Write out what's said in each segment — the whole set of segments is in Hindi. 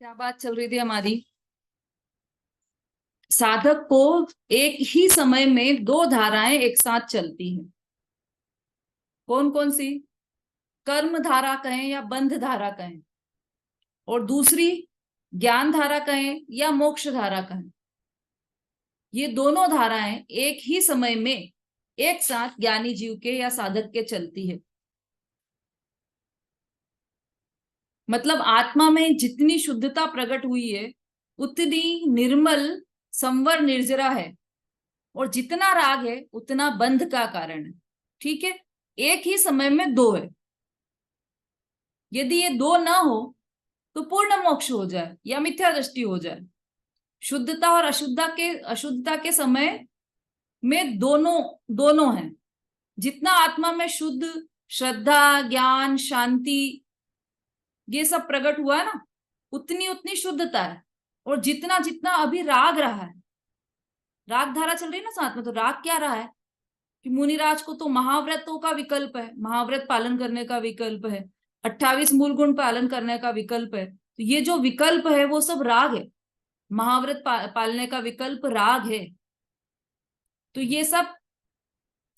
क्या बात चल रही थी हमारी। साधक को एक ही समय में दो धाराएं एक साथ चलती हैं। कौन कौन सी? कर्म धारा कहें या बंध धारा कहें, और दूसरी ज्ञान धारा कहें या मोक्ष धारा कहें। ये दोनों धाराएं एक ही समय में एक साथ ज्ञानी जीव के या साधक के चलती है। मतलब आत्मा में जितनी शुद्धता प्रकट हुई है उतनी निर्मल संवर निर्जरा है, और जितना राग है उतना बंध का कारण है। ठीक है, एक ही समय में दो है। यदि ये दो ना हो तो पूर्ण मोक्ष हो जाए या मिथ्या दृष्टि हो जाए। शुद्धता और अशुद्धता के समय में दोनों दोनों हैं। जितना आत्मा में शुद्ध श्रद्धा ज्ञान शांति ये सब प्रकट हुआ है ना, उतनी उतनी शुद्धता है। और जितना जितना अभी राग रहा है, राग धारा चल रही है ना साथ में, तो राग क्या रहा है कि मुनिराज को तो महाव्रतों का विकल्प है, महाव्रत पालन करने का विकल्प है, 28 मूल गुण पालन करने का विकल्प है। तो ये जो विकल्प है वो सब राग है। महाव्रत पालने का विकल्प राग है। तो ये सब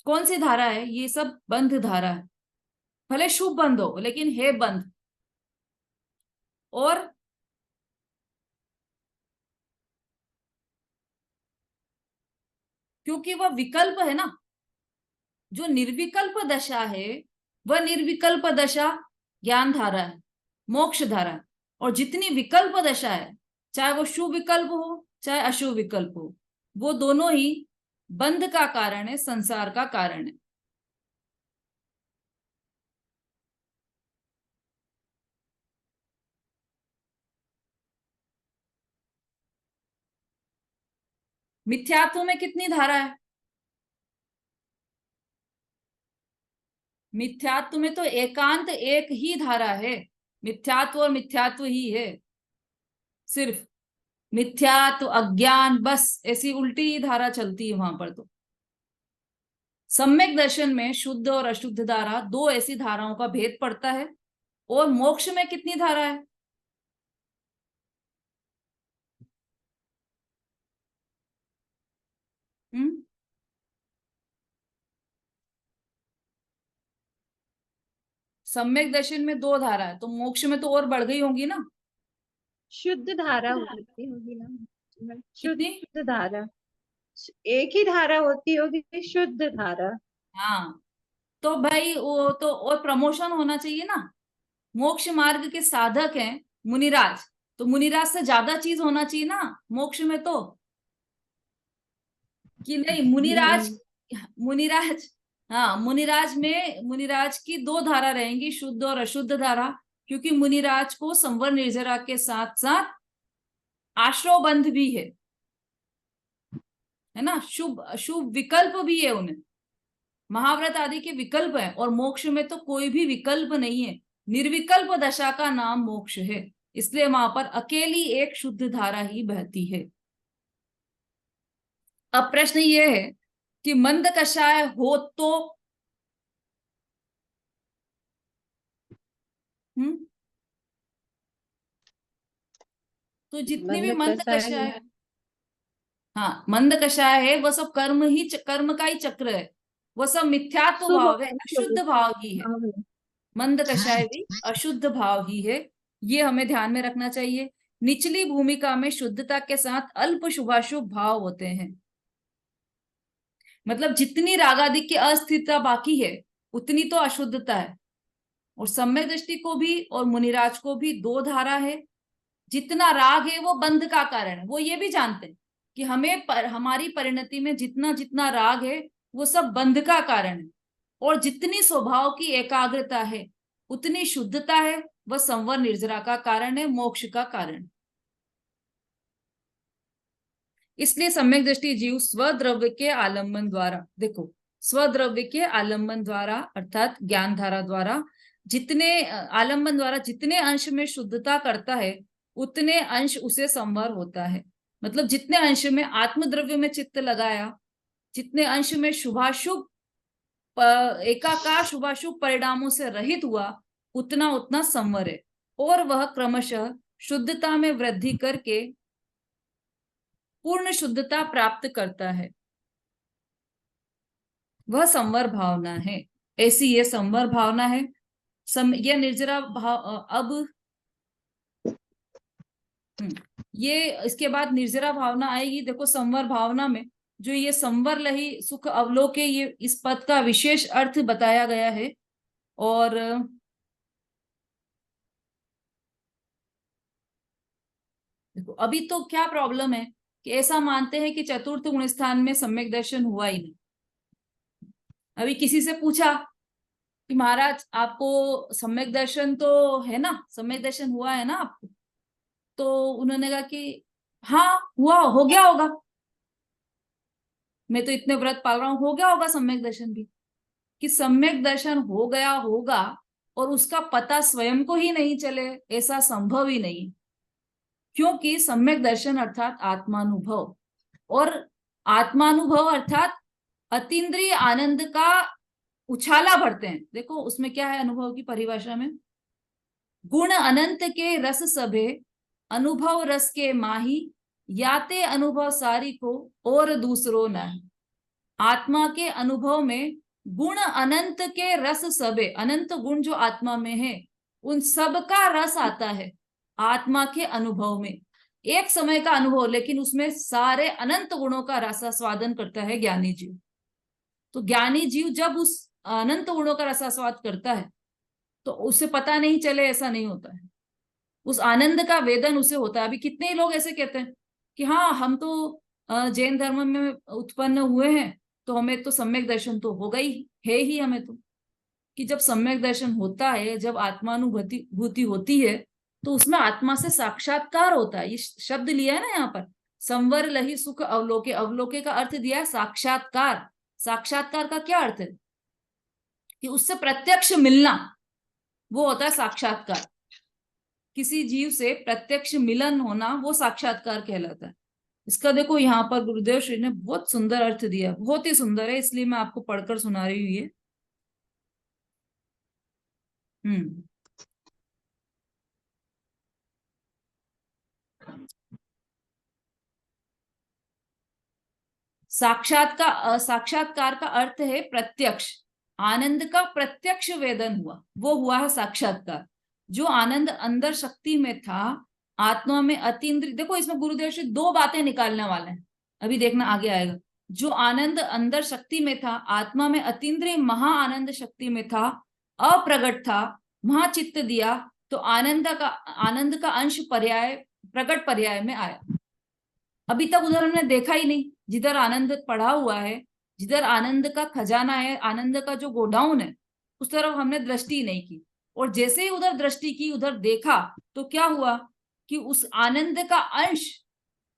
कौन सी धारा है? ये सब बंध धारा है। भले शुभ बंध हो लेकिन है बंध। और क्योंकि वह विकल्प है ना, जो निर्विकल्प दशा है वह निर्विकल्प दशा ज्ञान धारा है, मोक्ष धारा है। और जितनी विकल्प दशा है, चाहे वो शुभ विकल्प हो चाहे अशुभ विकल्प हो, वो दोनों ही बंध का कारण है, संसार का कारण है। मिथ्यात्व में कितनी धारा है? मिथ्यात्व में तो एकांत एक ही धारा है। मिथ्यात्व और मिथ्यात्व ही है। सिर्फ मिथ्यात्व अज्ञान, बस ऐसी उल्टी ही धारा चलती है वहां पर। तो सम्यक दर्शन में शुद्ध और अशुद्ध धारा, दो ऐसी धाराओं का भेद पड़ता है। और मोक्ष में कितनी धारा है? हम्म सम्यक दर्शन में दो धारा है, तो मोक्ष में तो और बढ़ गई होंगी ना। शुद्ध धारा होती होगी ना। कितनी? शुद्ध धारा एक ही धारा होती होगी, शुद्ध धारा। हाँ, तो भाई वो तो और प्रमोशन होना चाहिए ना। मोक्ष मार्ग के साधक हैं मुनिराज, तो मुनिराज से ज्यादा चीज होना चाहिए ना मोक्ष में तो। कि नहीं मुनिराज, हम्म। मुनिराज, हाँ मुनिराज में मुनिराज की दो धारा रहेंगी, शुद्ध और अशुद्ध धारा। क्योंकि मुनिराज को संवर निर्जरा के साथ साथ आश्रव बंध भी है ना, शुभ अशुभ विकल्प भी है उन्हें। महाव्रत आदि के विकल्प है, और मोक्ष में तो कोई भी विकल्प नहीं है। निर्विकल्प दशा का नाम मोक्ष है। इसलिए वहां पर अकेली एक शुद्ध धारा ही बहती है। अब प्रश्न ये है कि मंद कषाय हो तो हम्म तो जितने भी बंद मंद कषाय कषाय, हाँ मंद कषाय है, वह सब कर्म का ही चक्र है। वह सब मिथ्यात्व शुभ भाव है, और अशुद्ध अशुभ। भाव ही है। हाँ, मंद कषाय भी अशुद्ध भाव ही है। ये हमें ध्यान में रखना चाहिए। निचली भूमिका में शुद्धता के साथ अल्प शुभाशुभ भाव होते हैं। मतलब जितनी रागादि की अस्थिरता बाकी है उतनी तो अशुद्धता है। और सम्यक दृष्टि को भी और मुनिराज को भी दो धारा है। जितना राग है वो बंध का कारण है। वो ये भी जानते हैं कि हमारी परिणति में जितना जितना राग है वो सब बंध का कारण है। और जितनी स्वभाव की एकाग्रता है उतनी शुद्धता है, वह संवर निर्जरा का कारण है, मोक्ष का कारण। इसलिए सम्यक दृष्टि जीव स्वद्रव्य के आलंबन द्वारा, देखो स्वद्रव्य के आलंबन द्वारा अर्थात ज्ञान धारा द्वारा, आलंबन द्वारा जितने अंश में शुद्धता करता है उतने अंश उसे संवर होता है। मतलब जितने अंश में आत्मद्रव्य में चित्त लगाया, जितने अंश में शुभाशुभ एकाकार शुभाशुभ परिणामों से रहित हुआ, उतना उतना संवर है। और वह क्रमशः शुद्धता में वृद्धि करके पूर्ण शुद्धता प्राप्त करता है, वह संवर भावना है। ऐसी ये संवर भावना है। यह निर्जरा भाव अब ये इसके बाद निर्जरा भावना आएगी। देखो संवर भावना में जो ये संवर लही सुख अवलोके, ये इस पद का विशेष अर्थ बताया गया है। और देखो अभी तो क्या प्रॉब्लम है कि ऐसा मानते हैं कि चतुर्थ गुण स्थान में सम्यक दर्शन हुआ ही नहीं। अभी किसी से पूछा कि महाराज आपको सम्यक दर्शन तो है ना, सम्यक दर्शन हुआ है ना आपको? तो उन्होंने कहा कि हाँ हुआ, हो गया होगा, मैं तो इतने व्रत पाल रहा हूं, हो गया होगा सम्यक दर्शन भी। कि सम्यक दर्शन हो गया होगा और उसका पता स्वयं को ही नहीं चले, ऐसा संभव ही नहीं। क्योंकि सम्यक दर्शन अर्थात आत्मानुभव, और आत्मानुभव अर्थात अतीन्द्रिय आनंद का उछाला भरते हैं। देखो उसमें क्या है अनुभव की परिभाषा में, गुण अनंत के रस सभे, अनुभव रस के माही, याते अनुभव सारी को और दूसरो नहीं। आत्मा के अनुभव में गुण अनंत के रस सबे, अनंत गुण जो आत्मा में है उन सब का रस आता है आत्मा के अनुभव में। एक समय का अनुभव, लेकिन उसमें सारे अनंत गुणों का रसास्वादन करता है ज्ञानी जीव। तो ज्ञानी जीव जब उस अनंत गुणों का रसास्वाद करता है तो उसे पता नहीं चले, ऐसा नहीं होता है। उस आनंद का वेदन उसे होता है। अभी कितने ही लोग ऐसे कहते हैं कि हाँ हम तो जैन धर्म में उत्पन्न हुए हैं तो हमें तो सम्यक दर्शन तो होगा ही, है ही हमें तो। कि जब सम्यक दर्शन होता है, जब आत्मानुभूति होती है, तो उसमें आत्मा से साक्षात्कार होता है। ये शब्द लिया है ना यहाँ पर, संवर लही सुख अवलोके। अवलोके का अर्थ दिया है साक्षात्कार। साक्षात्कार का क्या अर्थ है? कि उससे प्रत्यक्ष मिलना, वो होता है साक्षात्कार। किसी जीव से प्रत्यक्ष मिलन होना वो साक्षात्कार कहलाता है। इसका देखो यहाँ पर गुरुदेव श्री ने बहुत सुंदर अर्थ दिया, बहुत ही सुंदर है, इसलिए मैं आपको पढ़कर सुना रही हूँ ये। हम्म साक्षात्कार का अर्थ है प्रत्यक्ष। आनंद का प्रत्यक्ष वेदन हुआ, वो हुआ है साक्षात्कार। जो आनंद अंदर शक्ति में था, आत्मा में अतीन्द्रिय, देखो इसमें गुरुदेव श्री दो बातें निकालने वाले हैं, अभी देखना आगे आएगा। जो आनंद अंदर शक्ति में था, आत्मा में अतीन्द्रिय महा आनंद शक्ति में था, अप्रगट था, महाचित्त दिया, तो आनंद का अंश पर्याय, प्रगट पर्याय में आया। अभी तक उधर हमने देखा ही नहीं, जिधर आनंद पड़ा हुआ है, जिधर आनंद का खजाना है, आनंद का जो गोडाउन है, उस तरफ हमने दृष्टि नहीं की। और जैसे ही उधर दृष्टि की, उधर देखा, तो क्या हुआ कि उस आनंद का अंश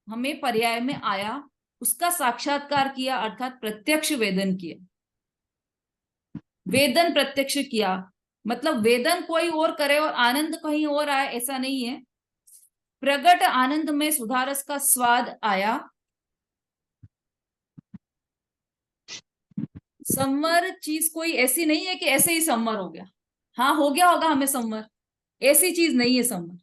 हमें पर्याय में आया, उसका साक्षात्कार किया, अर्थात प्रत्यक्ष वेदन किया। वेदन प्रत्यक्ष किया मतलब वेदन कोई और करे और आनंद कहीं और आए, ऐसा नहीं है। प्रगट आनंद में सुधारस का स्वाद आया। संवर चीज कोई ऐसी नहीं है कि ऐसे ही संवर हो गया, हाँ हो गया होगा हमें संवर, ऐसी चीज नहीं है संवर।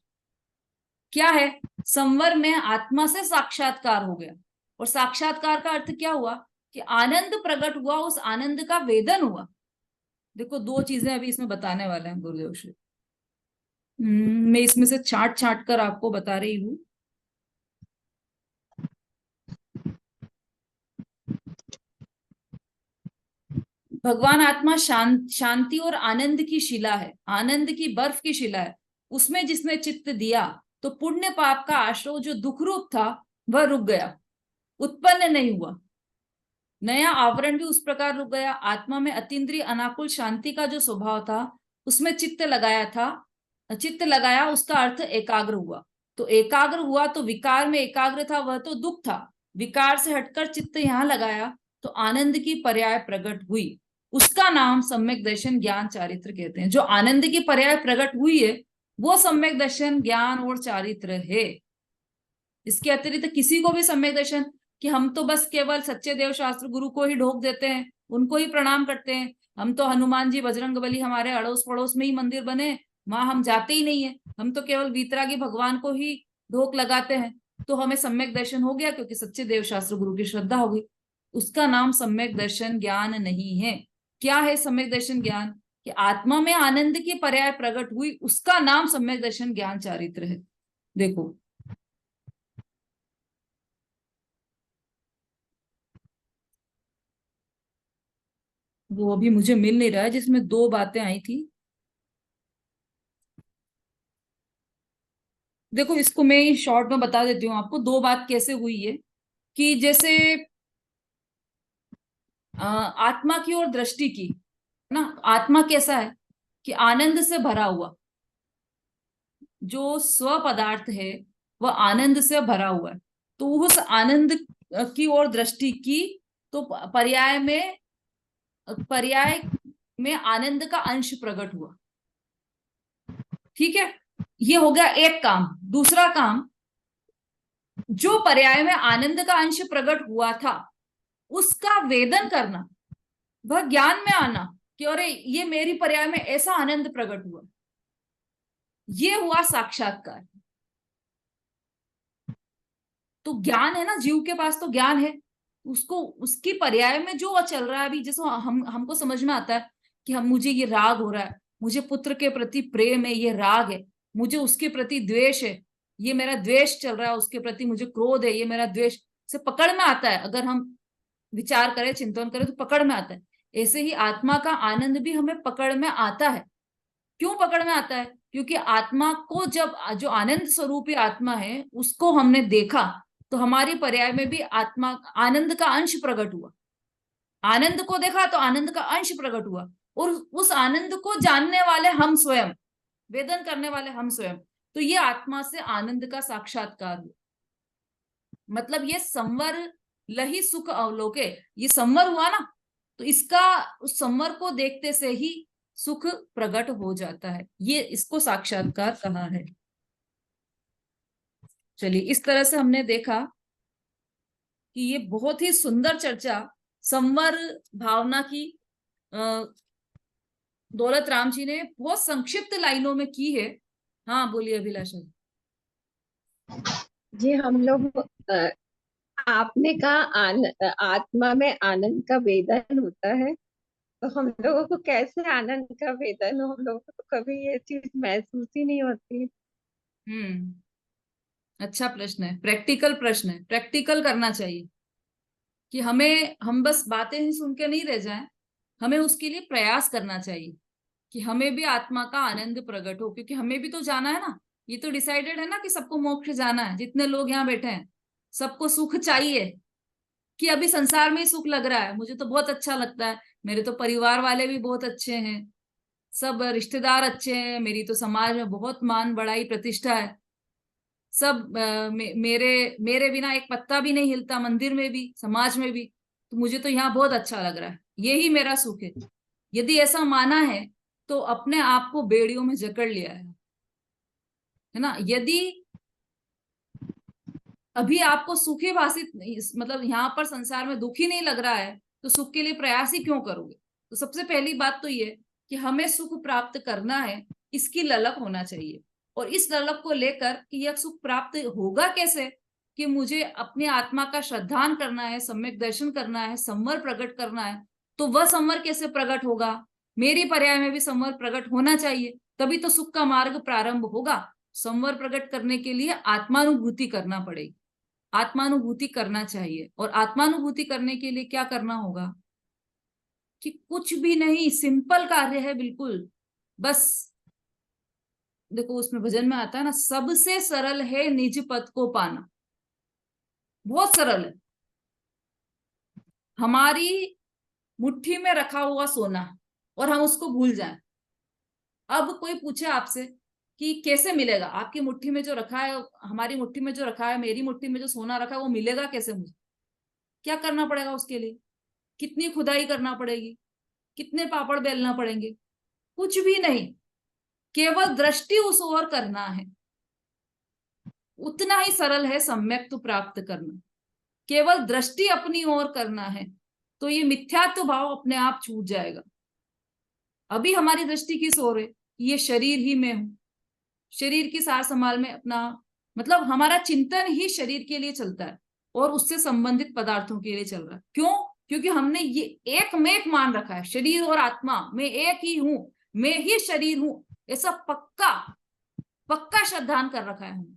क्या है? संवर में आत्मा से साक्षात्कार हो गया। और साक्षात्कार का अर्थ क्या हुआ कि आनंद प्रकट हुआ, उस आनंद का वेदन हुआ। देखो दो चीजें अभी इसमें बताने वाले हैं गुरुदेव श्री। मैं इसमें से छांट छांट कर आपको बता रही हूँ। भगवान आत्मा शांति और आनंद की शिला है, आनंद की बर्फ की शिला है। उसमें जिसने चित्त दिया तो पुण्य पाप का आश्रय जो दुख रूप था वह रुक गया, उत्पन्न नहीं हुआ। नया आवरण भी उस प्रकार रुक गया। आत्मा में अतीन्द्रिय अनाकुल शांति का जो स्वभाव था, उसमें चित्त लगाया, उसका अर्थ एकाग्र हुआ। तो एकाग्र हुआ तो विकार में एकाग्र था, वह तो दुख था। विकार से हटकर चित्त यहाँ लगाया तो आनंद की पर्याय प्रकट हुई। उसका नाम सम्यक दर्शन ज्ञान चारित्र कहते हैं। जो आनंद की पर्याय प्रकट हुई है वो सम्यक दर्शन ज्ञान और चारित्र है। इसके अतिरिक्त किसी को भी सम्यक दर्शन, कि हम तो बस केवल सच्चे देव शास्त्र गुरु को ही ढोक देते हैं, उनको ही प्रणाम करते हैं, हम तो हनुमान जी बजरंग बली हमारे अड़ोस पड़ोस में ही मंदिर बने, वहां हम जाते ही नहीं है, हम तो केवल वीतरागी भगवान को ही ढोक लगाते हैं, तो हमें सम्यक दर्शन हो गया क्योंकि सच्चे देव शास्त्र गुरु की श्रद्धा हो गई। उसका नाम सम्यक दर्शन ज्ञान नहीं है। क्या है सम्यक दर्शन ज्ञान? कि आत्मा में आनंद की पर्याय प्रकट हुई, उसका नाम सम्यक दर्शन ज्ञान चारित्र है। देखो, वो अभी मुझे मिल नहीं रहा है जिसमें दो बातें आई थी। देखो, इसको मैं शॉर्ट में बता देती हूँ आपको, दो बात कैसे हुई है। कि जैसे आत्मा की और दृष्टि की, ना, आत्मा कैसा है कि आनंद से भरा हुआ, जो स्व पदार्थ है वह आनंद से भरा हुआ है। तो उस आनंद की और दृष्टि की, तो पर्याय में आनंद का अंश प्रकट हुआ। ठीक है, ये हो गया एक काम। दूसरा काम, जो पर्याय में आनंद का अंश प्रकट हुआ था उसका वेदन करना, वह ज्ञान में आना कि अरे ये मेरी पर्याय में ऐसा आनंद प्रकट हुआ, ये हुआ साक्षात्कार। तो ज्ञान है ना, जीव के पास तो ज्ञान है, उसको उसकी पर्याय में जो चल रहा है अभी, जैसे हमको समझ में आता है कि हम, मुझे ये राग हो रहा है, मुझे पुत्र के प्रति प्रेम है, ये राग है, मुझे उसके प्रति द्वेष है, ये मेरा द्वेष चल रहा है, उसके प्रति मुझे क्रोध है, ये मेरा द्वेष, से पकड़ में आता है। अगर हम विचार करें, चिंतन करें तो पकड़ में आता है। ऐसे ही आत्मा का आनंद भी हमें पकड़ में आता है। क्यों पकड़ में आता है? क्योंकि आत्मा को, जब जो आनंद स्वरूपी आत्मा है उसको हमने देखा, तो हमारी पर्याय में भी आत्मा आनंद का अंश प्रकट हुआ। आनंद को देखा तो आनंद का अंश प्रकट हुआ, और उस आनंद को जानने वाले हम स्वयं, वेदन करने वाले हम स्वयं। तो ये आत्मा से आनंद का साक्षात्कार हुआ। मतलब ये संवर लही सुख अवलोके, ये संवर हुआ ना, तो इसका, उस संवर को देखते से ही सुख प्रकट हो जाता है। ये, इसको साक्षात्कार कहा है। चलिए, इस तरह से हमने देखा कि ये बहुत ही सुंदर चर्चा संवर भावना की दौलत राम जी ने बहुत संक्षिप्त लाइनों में की है। हाँ, बोलिए अभिलाषा। जी, हम लोग आपने कहा आत्मा में आनंद का वेदन होता है, तो हम लोगों को कैसे आनंद का वेदन हो? हम लोगों को तो कभी ये चीज महसूस ही नहीं होती। हम्म, अच्छा प्रश्न है, प्रैक्टिकल प्रश्न है, प्रैक्टिकल करना चाहिए कि हम बस बातें ही सुन के नहीं रह जाएं, हमें उसके लिए प्रयास करना चाहिए कि हमें भी आत्मा का आनंद प्रकट हो, क्योंकि हमें भी तो जाना है ना। ये तो डिसाइडेड है ना कि सबको मोक्ष जाना है, जितने लोग यहाँ बैठे हैं सबको सुख चाहिए। कि अभी संसार में ही सुख लग रहा है, मुझे तो बहुत अच्छा लगता है, मेरे तो परिवार वाले भी बहुत अच्छे हैं, सब रिश्तेदार अच्छे हैं, मेरी तो समाज में बहुत मान बड़ाई प्रतिष्ठा है, सब मेरे मेरे बिना एक पत्ता भी नहीं हिलता, मंदिर में भी समाज में भी। तो मुझे तो यहाँ बहुत अच्छा लग रहा है, यही मेरा सुख है। यदि ऐसा माना है तो अपने आप को बेड़ियों में जकड़ लिया है ना। यदि अभी आपको सुखी भाषित, मतलब यहाँ पर संसार में दुखी नहीं लग रहा है, तो सुख के लिए प्रयास ही क्यों करोगे? तो सबसे पहली बात तो ये कि हमें सुख प्राप्त करना है, इसकी ललक होना चाहिए। और इस ललक को लेकर कि यह सुख प्राप्त होगा कैसे, कि मुझे अपनी आत्मा का श्रद्धान करना है, सम्यक दर्शन करना है, संवर प्रकट करना है। तो वह संवर कैसे प्रकट होगा? मेरी पर्याय में भी संवर प्रकट होना चाहिए, तभी तो सुख का मार्ग प्रारंभ होगा। संवर प्रकट करने के लिए आत्मानुभूति करना पड़ेगी, आत्मानुभूति करना चाहिए। और आत्मानुभूति करने के लिए क्या करना होगा? कि कुछ भी नहीं, सिंपल कार्य है बिल्कुल। बस देखो, उसमें भजन में आता है ना, सबसे सरल है निज पद को पाना। बहुत सरल है। हमारी मुट्ठी में रखा हुआ सोना और हम उसको भूल जाएं। अब कोई पूछे आपसे कि कैसे मिलेगा, आपकी मुट्ठी में जो रखा है, हमारी मुट्ठी में जो रखा है, मेरी मुट्ठी में जो सोना रखा है, वो मिलेगा कैसे मुझे? क्या करना पड़ेगा उसके लिए? कितनी खुदाई करना पड़ेगी? कितने पापड़ बेलना पड़ेंगे? कुछ भी नहीं, केवल दृष्टि उस ओर करना है। उतना ही सरल है सम्यक तो प्राप्त करना। केवल दृष्टि अपनी ओर करना है, तो ये मिथ्यात्व भाव अपने आप छूट जाएगा। अभी हमारी दृष्टि किस ओर है? ये शरीर ही मैं हूं, शरीर की सार संभाल में अपना, मतलब हमारा चिंतन ही शरीर के लिए चलता है और उससे संबंधित पदार्थों के लिए चल रहा है। क्यों? क्योंकि हमने ये एक में एक मान रखा है, शरीर और आत्मा मैं एक ही हूं, मैं ही शरीर हूं, ऐसा पक्का पक्का श्रद्धान कर रखा है हमने।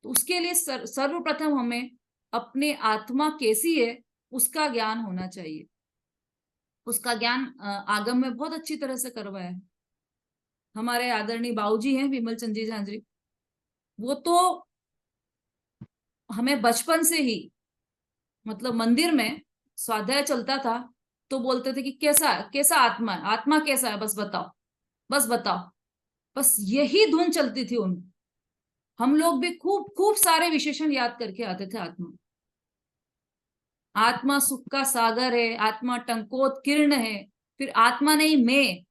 तो उसके लिए सर्वप्रथम हमें अपने आत्मा कैसी है उसका ज्ञान होना चाहिए। उसका ज्ञान आगम में बहुत अच्छी तरह से करवाया है हमारे आदरणीय बाबूजी हैं विमल चंद जी झांझरी। वो तो हमें बचपन से ही, मतलब मंदिर में स्वाध्याय चलता था तो बोलते थे कि कैसा कैसा आत्मा है, आत्मा कैसा है, बस बताओ, बस बताओ, बस यही धुन चलती थी उन। हम लोग भी खूब खूब सारे विशेषण याद करके आते थे आत्मा। आत्मा सुख का सागर है, आत्मा टंकोत किरण है, फिर आत्मा नहीं मैं,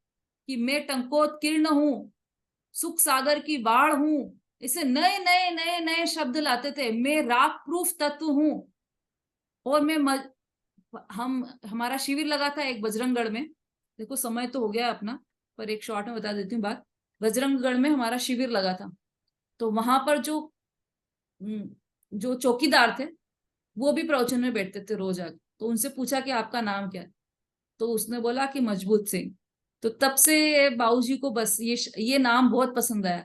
कि मैं टंकोत किरण हूं, सुख सागर की बाढ़ हूं, इसे नए नए नए नए शब्द लाते थे। मैं राग प्रूफ तत्व हूं। और हम हमारा शिविर लगा था एक बजरंगगढ़ में, देखो समय तो हो गया अपना, पर एक शॉर्ट में बता देती हूँ बात। बजरंगगढ़ में हमारा शिविर लगा था, तो वहां पर जो चौकीदार थे वो भी प्रवचन में बैठते थे रोज आके। तो उनसे पूछा कि आपका नाम क्या है, तो उसने बोला कि मजबूत सिंह। तो तब से बाबूजी को बस ये नाम बहुत पसंद आया।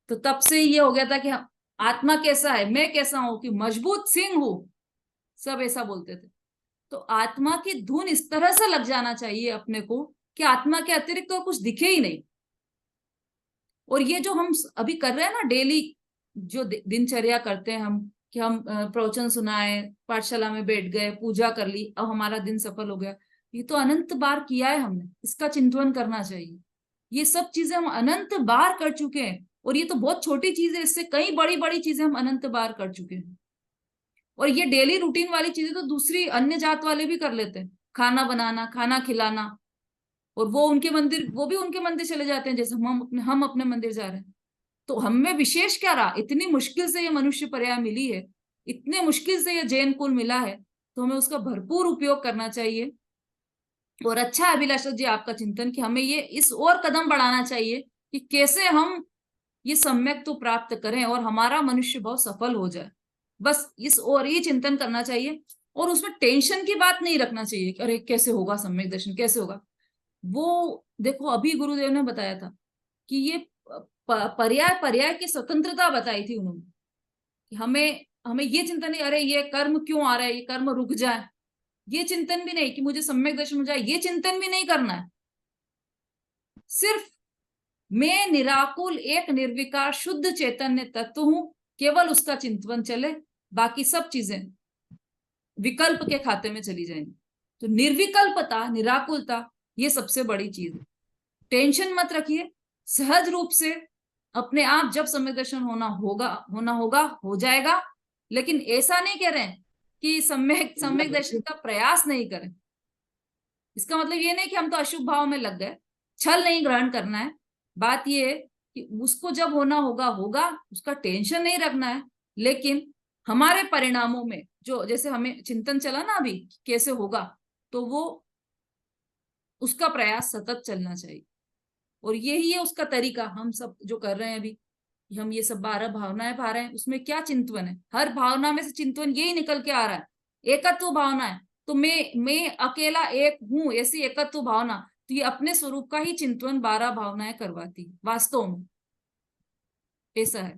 तो तब से ये हो गया था कि आत्मा कैसा है, मैं कैसा हूं, कि मजबूत सिंह हूं, सब ऐसा बोलते थे। तो आत्मा की धुन इस तरह से लग जाना चाहिए अपने को कि आत्मा के अतिरिक्त तो कुछ दिखे ही नहीं। और ये जो हम अभी कर रहे हैं ना डेली, जो दिनचर्या करते हैं हम, कि हम प्रवचन सुनाए, पाठशाला में बैठ गए, पूजा कर ली, अब हमारा दिन सफल हो गया, ये तो अनंत बार किया है हमने, इसका चिंतन करना चाहिए। ये सब चीजें हम अनंत बार कर चुके हैं, और ये तो बहुत छोटी चीज है, इससे कई बड़ी बड़ी चीजें हम अनंत बार कर चुके हैं। और ये डेली रूटीन वाली चीजें तो दूसरी अन्य जात वाले भी कर लेते हैं, खाना बनाना, खाना खिलाना, और वो उनके मंदिर, वो भी उनके मंदिर चले जाते हैं जैसे हम अपने मंदिर जा रहे हैं। तो हम में विशेष क्या रहा, इतनी मुश्किल से ये मनुष्य पर्याय मिली है, इतने मुश्किल से ये जैन कुल मिला है, तो हमें उसका भरपूर उपयोग करना चाहिए। और अच्छा है अभिलाषा जी आपका चिंतन, कि हमें ये इस और कदम बढ़ाना चाहिए कि कैसे हम ये सम्यक तो प्राप्त करें और हमारा मनुष्य बहुत सफल हो जाए। बस इस और ये चिंतन करना चाहिए, और उसमें टेंशन की बात नहीं रखना चाहिए कि अरे कैसे होगा सम्यक दर्शन, कैसे होगा। वो देखो अभी गुरुदेव ने बताया था कि ये पर्याय पर्याय की स्वतंत्रता बताई थी उन्होंने, कि हमें हमें ये चिंतन नहीं, अरे ये कर्म क्यों आ रहा है, ये कर्म रुक जाए, ये चिंतन भी नहीं, कि मुझे सम्यक दर्शन हो जाए, ये चिंतन भी नहीं करना है। सिर्फ मैं निराकुल एक निर्विकार शुद्ध चैतन्य तत्व हूं, केवल उसका चिंतन चले, बाकी सब चीजें विकल्प के खाते में चली जाएंगी। तो निर्विकल्पता, निराकुलता, ये सबसे बड़ी चीज है। टेंशन मत रखिए, सहज रूप से अपने आप जब सम्यक दर्शन होना होगा हो जाएगा। लेकिन ऐसा नहीं कह रहे हैं कि सम्यक दर्शन का प्रयास नहीं करें। इसका मतलब ये नहीं कि हम तो अशुभ भाव में लग गए, छल नहीं ग्रहण करना है। बात ये है कि उसको जब होना होगा होगा, उसका टेंशन नहीं रखना है। लेकिन हमारे परिणामों में जो, जैसे हमें चिंतन चला ना अभी कैसे होगा, तो वो उसका प्रयास सतत चलना चाहिए। और यही है उसका तरीका, हम सब जो कर रहे हैं अभी, हम ये सब 12 भावनाएं पा रहे हैं, उसमें क्या चिंतन है, हर भावना में से चिंतन यही निकल के आ रहा है, एकत्व भावना है। तो मैं अकेला एक हूं, ऐसी एकत्व भावना, तो ये अपने स्वरूप का ही चिंतन 12 भावनाएं करवाती वास्तव में, ऐसा है।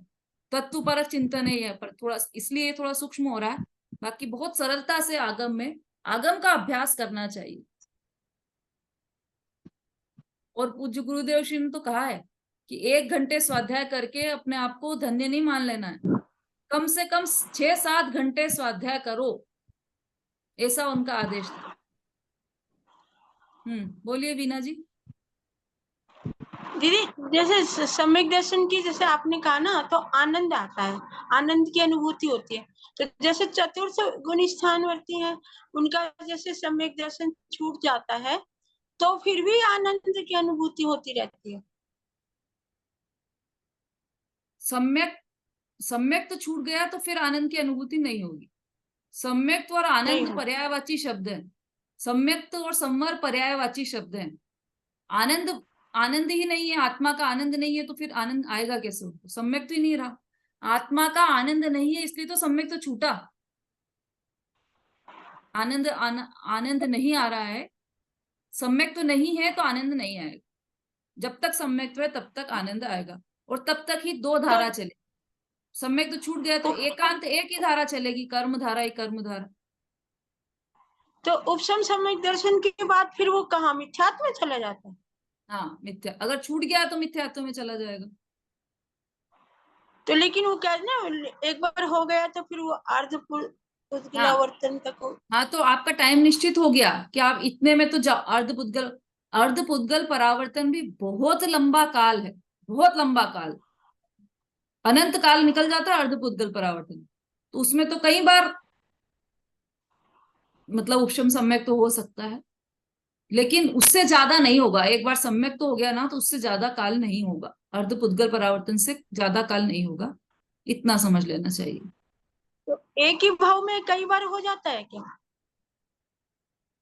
तत्व पर चिंतन है यह, पर थोड़ा इसलिए थोड़ा सूक्ष्म हो रहा है। बाकी बहुत सरलता से आगम का अभ्यास करना चाहिए। और पूज्य गुरुदेव श्री ने तो कहा है कि 1 घंटे स्वाध्याय करके अपने आप को धन्य नहीं मान लेना है, कम से कम 6-7 घंटे स्वाध्याय करो, ऐसा उनका आदेश था। बोलिए वीना जी। दीदी, जैसे सम्यक दर्शन की, जैसे आपने कहा ना, तो आनंद आता है, आनंद की अनुभूति होती है। तो जैसे चतुर्थ गुण स्थानवर्ती हैं, उनका जैसे सम्यक दर्शन छूट जाता है तो फिर भी आनंद की अनुभूति होती रहती है। सम्यक तो छूट गया तो फिर आनंद की अनुभूति नहीं होगी। सम्यक्त और आनंद पर्यायवाची शब्द है, सम्यक्त और संवर पर्यायवाची शब्द है। आनंद आनंद ही नहीं है, आत्मा का आनंद नहीं है, तो फिर आनंद आएगा कैसे उनको? सम्यक तो ही नहीं रहा। आत्मा का आनंद नहीं है इसलिए तो सम्यक तो छूटा। आनंद नहीं आ रहा है, सम्यक तो नहीं है, तो आनंद नहीं आएगा। जब तक सम्यक है तब तक आनंद आएगा, और तब तक ही दो तो धारा चले। सम्यक तो छूट गया तो उप- एकांत एक ही धारा चलेगी, कर्म धारा, एक कर्म धारा। तो उपशम सम्यक दर्शन के बाद फिर वो कहाँ मिथ्यात्व में चला जाता है? हाँ, मिथ्या अगर छूट गया तो मिथ्यात्व में चला जाएगा। तो लेकिन वो क्या है ना, एक बार हो गया तो फिर वो हाँ अर्धपुद्गलावर्तन तक हो। हाँ, तो आपका टाइम निश्चित हो गया कि आप इतने में तो अर्धपुद्गल, अर्धपुद्गल परावर्तन भी बहुत लंबा काल है, बहुत लंबा काल, अनंत काल निकल जाता है अर्धपुद्गल परावर्तन। तो उसमें तो कई बार मतलब उपशम सम्यक तो हो सकता है, लेकिन उससे ज्यादा नहीं होगा। एक बार सम्यक तो हो गया ना, तो उससे ज्यादा काल नहीं होगा, अर्धपुद्गल परावर्तन से ज्यादा काल नहीं होगा, इतना समझ लेना चाहिए। तो एक ही भाव में कई बार हो जाता है क्या हाँ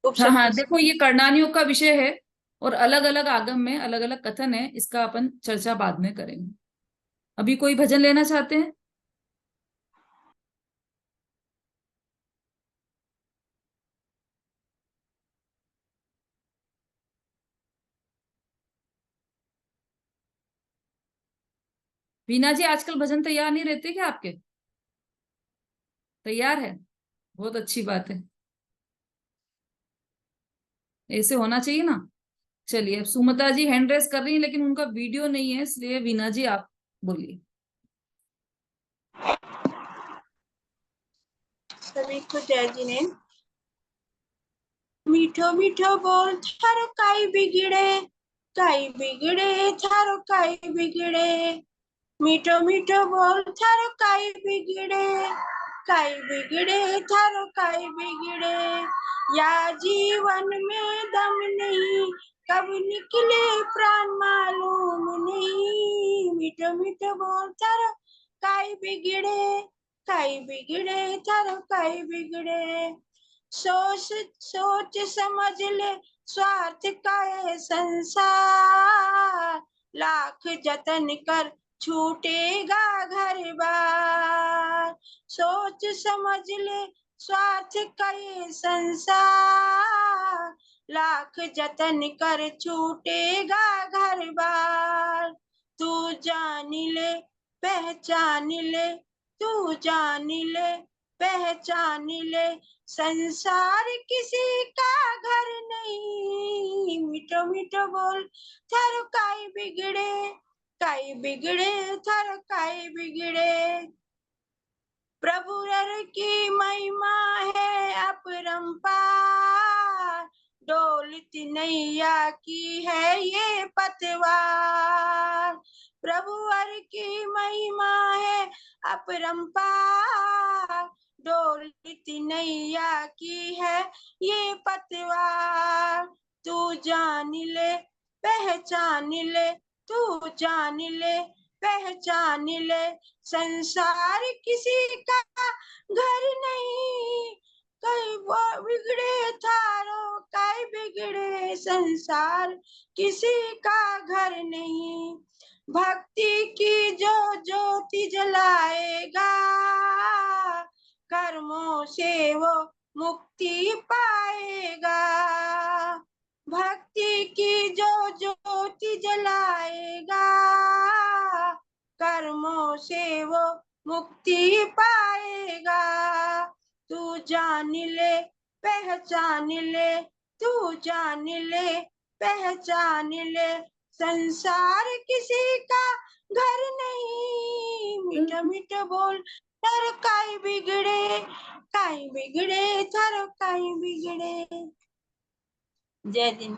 उपशम हाँ, दर्शन? देखो ये कर्णानियों का विषय है, और अलग अलग आगम में अलग अलग कथन है, इसका अपन चर्चा बाद में करेंगे। अभी कोई भजन लेना चाहते हैं? वीना जी, आजकल भजन तैयार नहीं रहते क्या आपके? तैयार है, बहुत अच्छी बात है, ऐसे होना चाहिए ना। चलिए, अब सुमता जी हैंड रेस कर रही हैं, लेकिन उनका वीडियो नहीं है, इसलिए वीना जी आप बोलिए। सभी को जय जिनेन्द्र। मीठो मीठो बोल थारो काई बिगड़े, काई बिगड़े थारो काई बिगड़े। मीठो मीठो बोल थारो काई बिगड़े, काई बिगड़े थारो काई बिगड़े। या जीवन में दम नहीं, कब निकले प्राण मालूम नहीं। मीठो मीठो बोल थारो काई बिगड़े, काई बिगड़े थारो काई बिगड़े। सोच सोच समझ ले स्वार्थ का है संसार, लाख जतन कर छूटेगा घर बार। सोच समझ ले स्वार्थ का ये संसार, लाख जतन कर छूटेगा घर बार। तू जान ले पहचान ले, तू जान ले पहचान ले, संसार किसी का घर नहीं। मीठो मीठो बोल थारो काई बिगड़े, काई बिगड़े थारो काई बिगड़े। प्रभु रर की महिमा है अपरंपार, डोलती नैया की है ये पतवार। प्रभु हर की महिमा है अपरंपार, डोलती नैया की है ये पतवार। तू जान ले पहचान ले, तू जान ले पहचान ले, संसार किसी का घर नहीं। कई बिगड़े थारो काई बिगड़े, संसार किसी का घर नहीं। भक्ति की जो ज्योति जलाएगा, कर्मों से वो मुक्ति पाएगा। भक्ति की जो ज्योति जलाएगा, कर्मों से वो मुक्ति पाएगा। तू जान ले पहचान ले, तू जान ले पहचान ले, संसार किसी का घर नहीं। मीठा मीठा बोल थारो काई बिगड़े, काई बिगड़े थारो काई बिगड़े। जय दिन।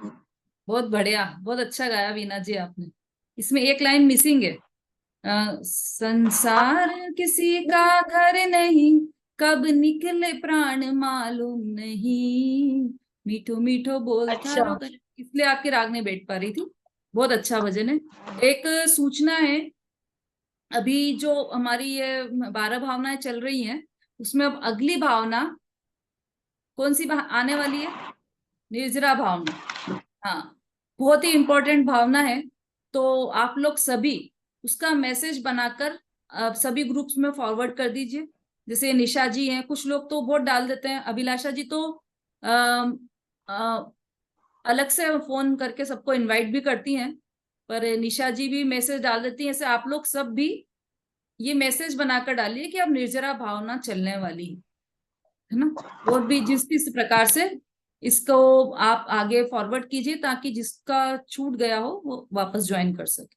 बहुत बढ़िया, बहुत अच्छा गाया वीना जी आपने। इसमें एक लाइन मिसिंग है, संसार किसी का घर नहीं, कब निकले प्राण मालूम नहीं, मीठो मीठो बोल थारो अच्छा। इसलिए आपकी राग नहीं बैठ पा रही थी। बहुत अच्छा भजन है। एक सूचना है, अभी जो हमारी ये 12 भावनाएं चल रही हैं, उसमें अब अगली भावना कौन सी आने वाली है? निर्जरा भावना। हाँ, बहुत ही इंपॉर्टेंट भावना है। तो आप लोग सभी उसका मैसेज बनाकर सभी ग्रुप्स में फॉरवर्ड कर दीजिए। जैसे निशा जी हैं, कुछ लोग तो बहुत डाल देते हैं, अभिलाषा जी तो अलग से फोन करके सबको इनवाइट भी करती हैं, पर निशा जी भी मैसेज डाल देती हैं। ऐसे आप लोग सब भी ये मैसेज बनाकर डालिए कि अब निर्जरा भावना चलने वाली है ना। और भी जिस प्रकार से इसको आप आगे फॉरवर्ड कीजिए ताकि जिसका छूट गया हो वो वापस ज्वाइन कर सके।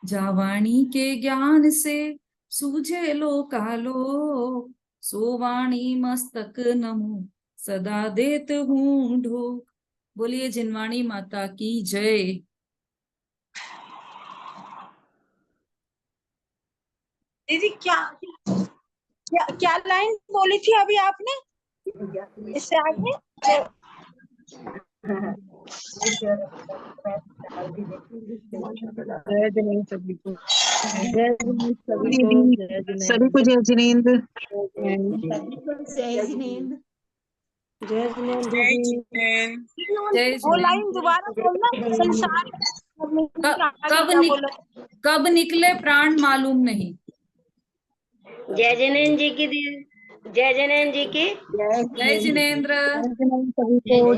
जावाणी के ज्ञान से सूझे लो कालो, सो वाणी मस्तक नमो सदा देत हूँ ढोक। बोलिए जिनवाणी माता की जय। दीदी क्या क्या क्या लाइन बोली थी अभी आपने इससे आगे? जय जिनेंद्र सभी को, जय जिनेंद्र सभी को, सभी को जय जिनेंद्र, जय जिनेंद्र। जय जिनेंद्र दीदी। जय वो लाइन दोबारा बोलना, संसार कब निकले प्राण मालूम नहीं। जय जिनेंद्र जी की जय जिनेंद्र जी की जय जिनेंद्र। जय जिनेंद्र सभी को।